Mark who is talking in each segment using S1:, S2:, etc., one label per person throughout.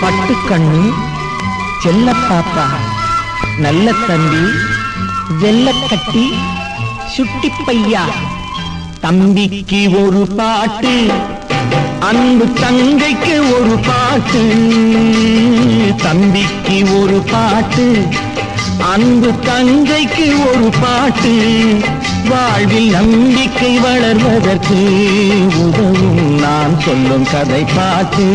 S1: பட்டுக்கண்ணு, செல்ல பாப்பா, நல்ல தம்பி, வெள்ளக்கட்டி, சுட்டி பையா, தம்பிக்கு ஒரு பாட்டு, அன்பு தங்கைக்கு ஒரு பாட்டு. தம்பிக்கு ஒரு பாட்டு, அன்பு தங்கைக்கு ஒரு பாட்டு. வாழ்வில் நம்பிக்கை வளர்வதற்கு உதவும் நான் சொல்லும் கதை பாட்டு.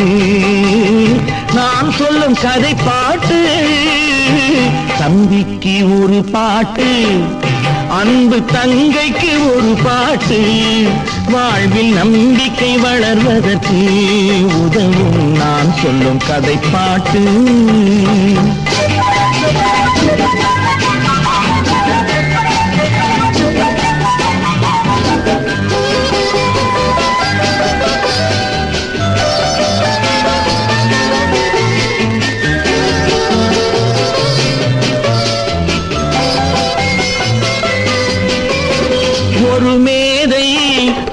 S1: நான் சொல்லும் கதை பாட்டு. தம்பிக்கு ஒரு பாட்டு, அன்பு தங்கைக்கு ஒரு பாட்டு. வாழ்வில் நம்பிக்கை வளர்வதற்கு உதவும் நான் சொல்லும் கதை பாட்டு. ஒரு மேதை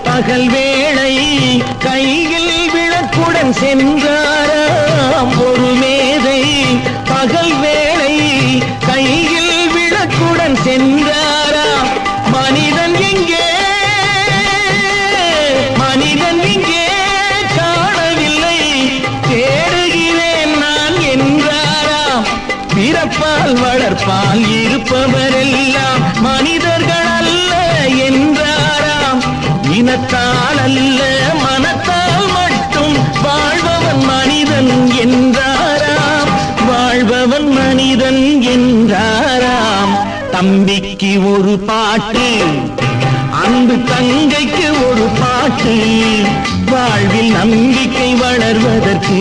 S1: பகல் வேளை கையில் விளக்குடன் சென்றாராம். ஒரு மேதை பகல் வேளை கையில் விளக்குடன் சென்றாராம். மனிதன் எங்கே, மனிதன் இங்கே காணவில்லை, தேடுகிறேன் நான் என்றாராம். பிறப்பால் வளர்ப்பால் இருப்பவரெல்லாம் மனிதர்கள் அல்ல என்றாராம். இனத்தால் அல்ல மனத்தால் மட்டும் வாழ்பவன் மனிதன் என்றாராம். வாழ்பவன் மனிதன் என்றாராம். தம்பிக்கு ஒரு பாட்டு, அன்பு தங்கைக்கு ஒரு பாட்டு. வாழ்வில் நம்பிக்கை வளர்வதற்கு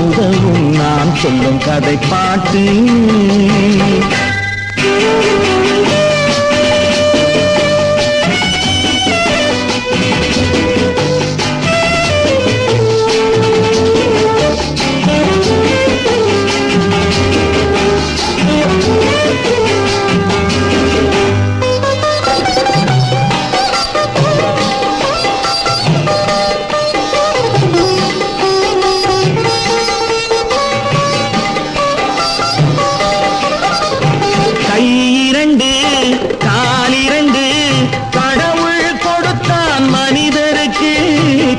S1: உதவும் நான் சொல்லும் கதை பாட்டு.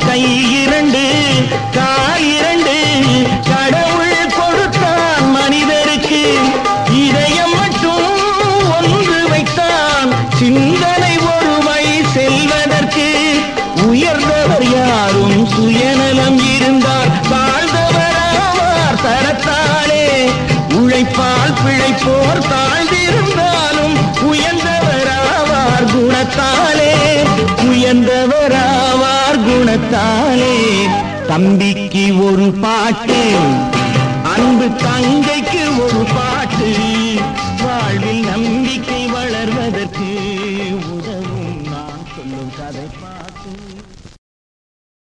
S1: கை இரண்டு கால் இரண்டு கடவுள் கொடுத்தான் மனிதருக்கு. இதயம் மட்டும் ஒன்று வைத்தான் சிந்தனை ஒருமை செல்வதற்கு. உயர்ந்தவர் யாரும் சுயநலம் இருந்தால் வாழ்ந்தவராவார் தரத்தாலே. உழைப்பால் பிழைப்போர் தாழ்ந்திருந்தாலும் உயர்ந்தவராவார் குணத்தாலே. உயர்ந்தவராவார் குணத்தாலே. தம்பிக்கு ஒரு பாட்டு, அன்பு தங்கைக்கு ஒரு பாட்டு.